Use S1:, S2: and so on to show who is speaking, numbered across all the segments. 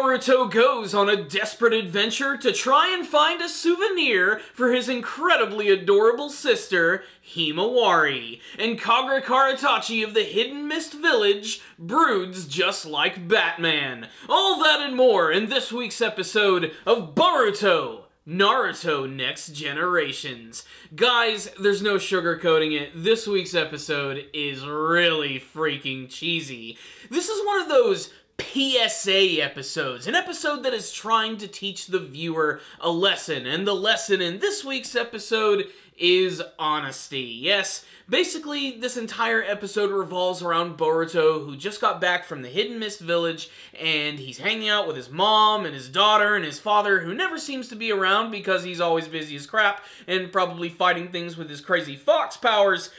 S1: Boruto goes on a desperate adventure to try and find a souvenir for his incredibly adorable sister, Himawari. And Kagura Karatachi of the Hidden Mist Village broods just like Batman. All that and more in this week's episode of Boruto, Naruto Next Generations. Guys, there's no sugarcoating it. This week's episode is really freaking cheesy. This is one of those PSA episodes, an episode that is trying to teach the viewer a lesson, and the lesson in this week's episode is honesty. Yes, basically this entire episode revolves around Boruto, who just got back from the Hidden Mist Village, and he's hanging out with his mom and his daughter and his father, who never seems to be around because he's always busy as crap and probably fighting things with his crazy fox powers.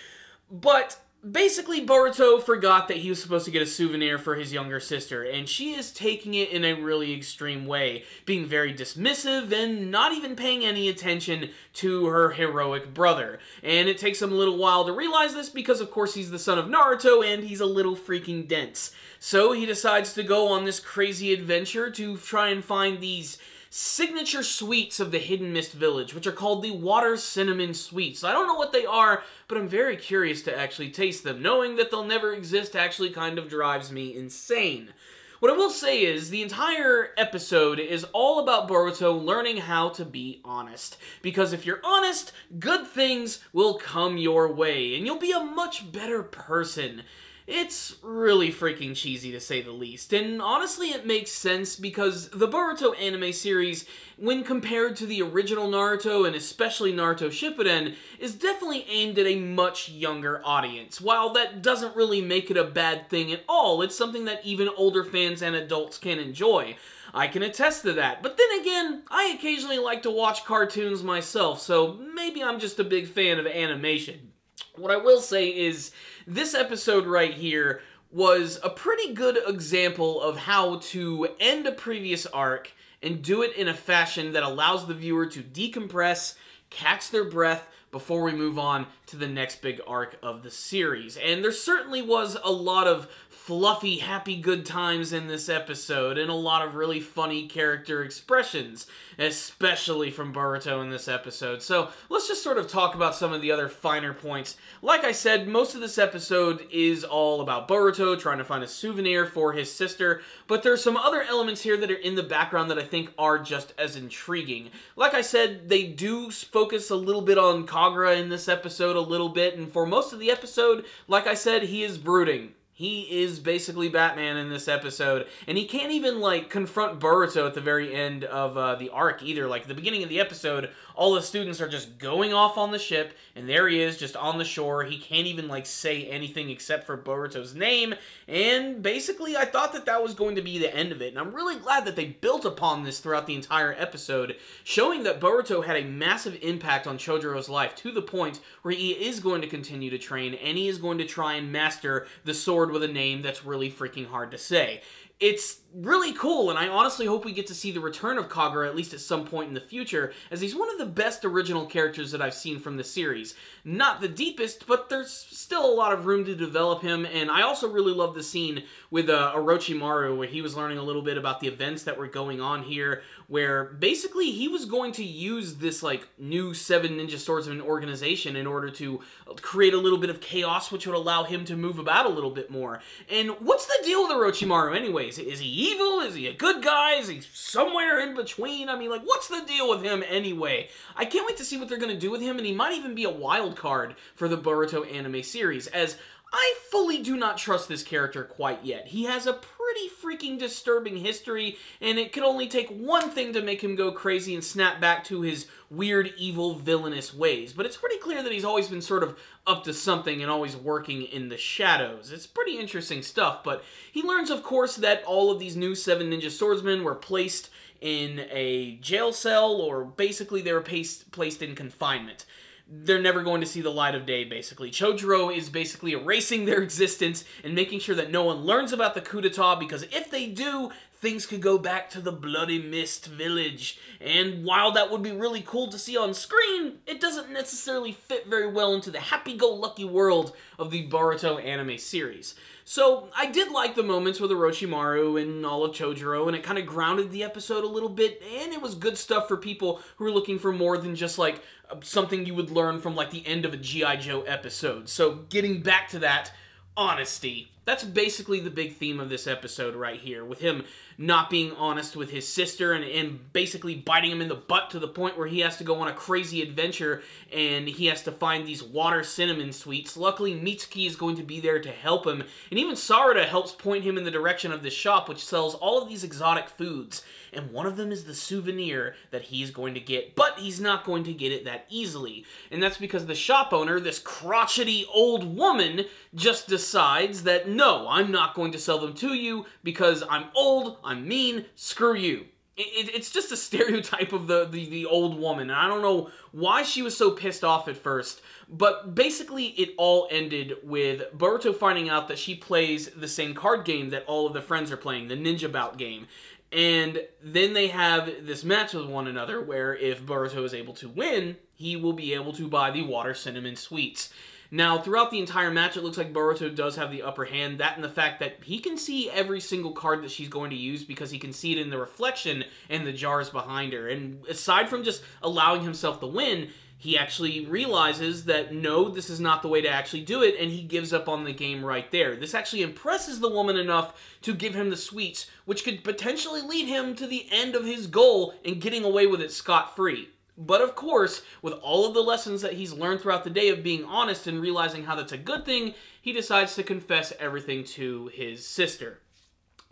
S1: But basically, Boruto forgot that he was supposed to get a souvenir for his younger sister, and she is taking it in a really extreme way, being very dismissive and not even paying any attention to her heroic brother. And it takes him a little while to realize this because, of course, he's the son of Naruto and he's a little freaking dense. So he decides to go on this crazy adventure to try and find these signature sweets of the Hidden Mist Village, which are called the Water Cinnamon Sweets. I don't know what they are, but I'm very curious to actually taste them. Knowing that they'll never exist actually kind of drives me insane. What I will say is, the entire episode is all about Boruto learning how to be honest. Because if you're honest, good things will come your way, and you'll be a much better person. It's really freaking cheesy to say the least, and honestly it makes sense because the Boruto anime series, when compared to the original Naruto and especially Naruto Shippuden, is definitely aimed at a much younger audience. While that doesn't really make it a bad thing at all, it's something that even older fans and adults can enjoy. I can attest to that, but then again, I occasionally like to watch cartoons myself, so maybe I'm just a big fan of animation. What I will say is, this episode right here was a pretty good example of how to end a previous arc and do it in a fashion that allows the viewer to decompress, catch their breath, before we move on to the next big arc of the series. And there certainly was a lot of fluffy, happy, good times in this episode, and a lot of really funny character expressions, especially from Boruto in this episode. So let's just sort of talk about some of the other finer points. Like I said, most of this episode is all about Boruto trying to find a souvenir for his sister, but there's some other elements here that are in the background that I think are just as intriguing. Like I said, they do focus a little bit on Kagura in this episode a little bit, and for most of the episode, like I said, he is brooding. He is basically Batman in this episode, and he can't even, like, confront Boruto at the very end of the arc either. Like, at the beginning of the episode, all the students are just going off on the ship, and there he is, just on the shore. He can't even, like, say anything except for Boruto's name, and basically, I thought that that was going to be the end of it, and I'm really glad that they built upon this throughout the entire episode, showing that Boruto had a massive impact on Chojiro's life, to the point where he is going to continue to train, and he is going to try and master the sword with a name that's really freaking hard to say. It's really cool, and I honestly hope we get to see the return of Kagura at least at some point in the future, as he's one of the best original characters that I've seen from the series. Not the deepest, but there's still a lot of room to develop him, and I also really love the scene with Orochimaru, where he was learning a little bit about the events that were going on here, where basically he was going to use this, like, new 7 Ninja Swordsman organization in order to create a little bit of chaos, which would allow him to move about a little bit more. And what's the deal with Orochimaru anyways? Is he evil? Is he a good guy? Is he somewhere in between? I mean, like, what's the deal with him anyway? I can't wait to see what they're going to do with him, and he might even be a wild card for the Boruto anime series, as I fully do not trust this character quite yet. He has a pretty freaking disturbing history, and it could only take one thing to make him go crazy and snap back to his weird, evil, villainous ways. But it's pretty clear that he's always been sort of up to something and always working in the shadows. It's pretty interesting stuff, but he learns, of course, that all of these new 7 Ninja Swordsmen were placed in a jail cell, or basically they were placed in confinement. They're never going to see the light of day, basically. Chojiro is basically erasing their existence and making sure that no one learns about the coup d'etat, because if they do, things could go back to the Bloody Mist Village. And while that would be really cool to see on screen, it doesn't necessarily fit very well into the happy-go-lucky world of the Boruto anime series. So I did like the moments with Orochimaru and all of Chojuro, and it kind of grounded the episode a little bit, and it was good stuff for people who are looking for more than just like something you would learn from like the end of a G.I. Joe episode. So getting back to that, honesty. That's basically the big theme of this episode right here, with him not being honest with his sister and basically biting him in the butt to the point where he has to go on a crazy adventure and he has to find these water cinnamon sweets. Luckily, Mitsuki is going to be there to help him, and even Sarada helps point him in the direction of this shop which sells all of these exotic foods. And one of them is the souvenir that he's going to get, but he's not going to get it that easily. And that's because the shop owner, this crotchety old woman, just decides that, no, I'm not going to sell them to you because I'm old, I'm mean, screw you. It's just a stereotype of the old woman, and I don't know why she was so pissed off at first, but basically it all ended with Boruto finding out that she plays the same card game that all of the friends are playing, the Ninja Bout game. And then they have this match with one another where if Boruto is able to win, he will be able to buy the water cinnamon sweets. Now, throughout the entire match, it looks like Boruto does have the upper hand. That and the fact that he can see every single card that she's going to use because he can see it in the reflection in the jars behind her. And aside from just allowing himself to win, he actually realizes that, no, this is not the way to actually do it, and he gives up on the game right there. This actually impresses the woman enough to give him the sweets, which could potentially lead him to the end of his goal and getting away with it scot-free. But of course, with all of the lessons that he's learned throughout the day of being honest and realizing how that's a good thing, he decides to confess everything to his sister.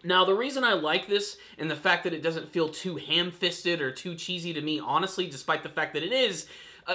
S1: Now, the reason I like this, and the fact that it doesn't feel too ham-fisted or too cheesy to me, honestly, despite the fact that it is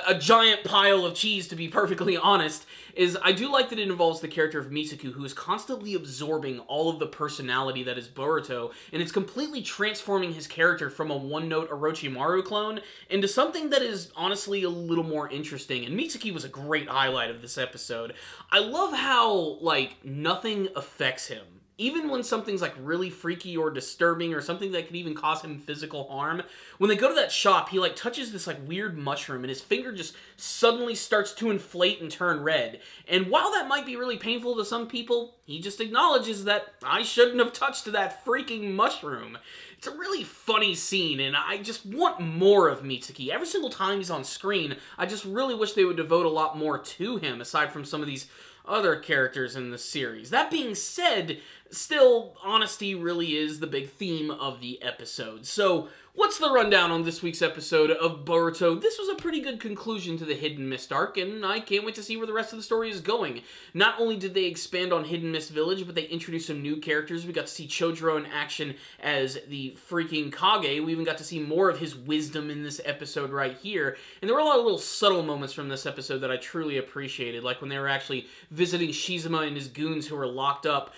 S1: a giant pile of cheese, to be perfectly honest, is I do like that it involves the character of Mitsuki, who is constantly absorbing all of the personality that is Boruto, and it's completely transforming his character from a one-note Orochimaru clone into something that is honestly a little more interesting, and Mitsuki was a great highlight of this episode. I love how, like, nothing affects him. Even when something's like really freaky or disturbing or something that could even cause him physical harm, when they go to that shop, he like touches this like weird mushroom and his finger just suddenly starts to inflate and turn red. And while that might be really painful to some people, he just acknowledges that I shouldn't have touched that freaking mushroom. It's a really funny scene, and I just want more of Mitsuki. Every single time he's on screen, I just really wish they would devote a lot more to him, aside from some of these other characters in the series. That being said, still, honesty really is the big theme of the episode. So, what's the rundown on this week's episode of Boruto? This was a pretty good conclusion to the Hidden Mist arc, and I can't wait to see where the rest of the story is going. Not only did they expand on Hidden Mist Village, but they introduced some new characters. We got to see Chojuro in action as the freaking Kage. We even got to see more of his wisdom in this episode right here. And there were a lot of little subtle moments from this episode that I truly appreciated, like when they were actually visiting Shizuma and his goons who were locked up.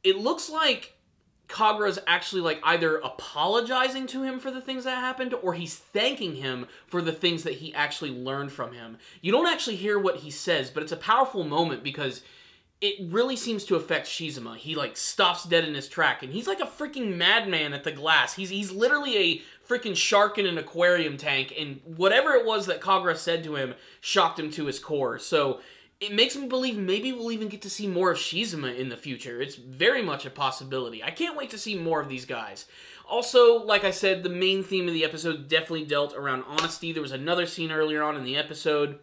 S1: It looks like Kagura's actually like either apologizing to him for the things that happened, or he's thanking him for the things that he actually learned from him. You don't actually hear what he says, but it's a powerful moment because it really seems to affect Shizuma. He like stops dead in his track, and he's like a freaking madman at the glass. He's literally a freaking shark in an aquarium tank, and whatever it was that Kagura said to him shocked him to his core. So it makes me believe maybe we'll even get to see more of Shizuma in the future. It's very much a possibility. I can't wait to see more of these guys. Also, like I said, the main theme of the episode definitely dealt around honesty. There was another scene earlier on in the episode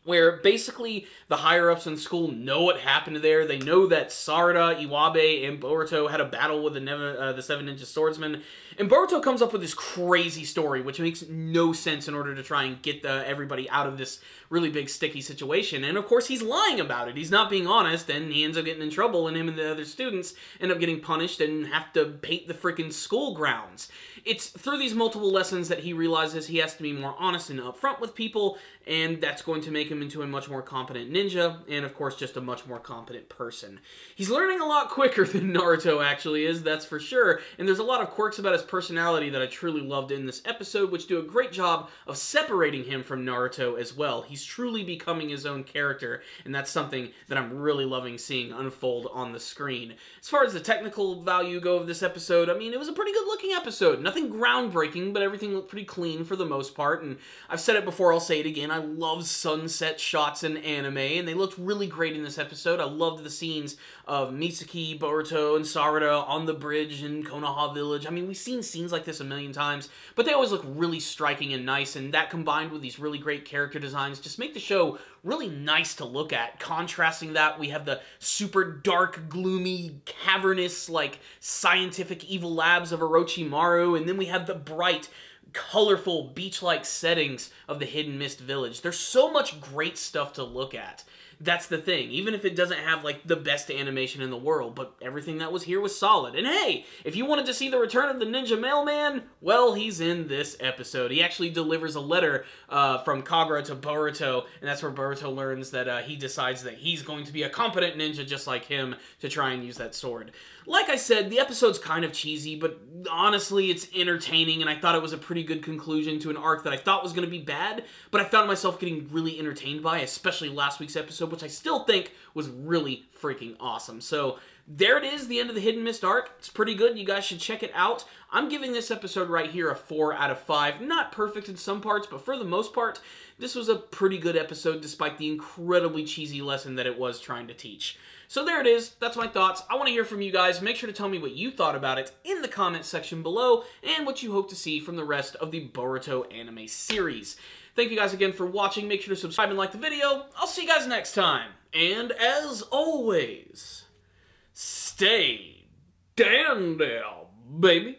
S1: where basically the higher-ups in school know what happened there. They know that Sarada, Iwabe, and Boruto had a battle with the Seven Ninja Swordsman. And Boruto comes up with this crazy story, which makes no sense in order to try and get everybody out of this really big sticky situation. And of course, he's lying about it. He's not being honest, and he ends up getting in trouble, and him and the other students end up getting punished and have to paint the freaking school grounds. It's through these multiple lessons that he realizes he has to be more honest and upfront with people, and that's going to make him into a much more competent ninja, and of course just a much more competent person. He's learning a lot quicker than Naruto actually is, that's for sure, and there's a lot of quirks about his personality that I truly loved in this episode, which do a great job of separating him from Naruto as well. He's truly becoming his own character, and that's something that I'm really loving seeing unfold on the screen. As far as the technical value go of this episode, I mean, it was a pretty good looking episode. Nothing groundbreaking, but everything looked pretty clean for the most part, and I've said it before, I'll say it again, I love sunset shots in anime, and they looked really great in this episode. I loved the scenes of Misaki, Boruto, and Sarada on the bridge in Konoha Village. I mean, we've seen scenes like this a million times, but they always look really striking and nice, and that combined with these really great character designs just make the show really nice to look at. Contrasting that, we have the super dark, gloomy, cavernous, like, scientific evil labs of Orochimaru, and then we have the bright, colorful, beach-like settings of the Hidden Mist Village. There's so much great stuff to look at. That's the thing. Even if it doesn't have, like, the best animation in the world, but everything that was here was solid. And hey, if you wanted to see the return of the Ninja Mailman, well, he's in this episode. He actually delivers a letter from Kagura to Boruto, and that's where Boruto learns that he decides that he's going to be a competent ninja just like him to try and use that sword. Like I said, the episode's kind of cheesy, but honestly, it's entertaining, and I thought it was a pretty good conclusion to an arc that I thought was going to be bad, but I found myself getting really entertained by, especially last week's episode, which I still think was really freaking awesome. So there it is, the end of the Hidden Mist arc. It's pretty good. You guys should check it out. I'm giving this episode right here a 4 out of 5. Not perfect in some parts, but for the most part, this was a pretty good episode despite the incredibly cheesy lesson that it was trying to teach. So there it is. That's my thoughts. I want to hear from you guys. Make sure to tell me what you thought about it in the comment section below and what you hope to see from the rest of the Boruto anime series. Thank you guys again for watching. Make sure to subscribe and like the video. I'll see you guys next time. And as always, stay dandel, baby.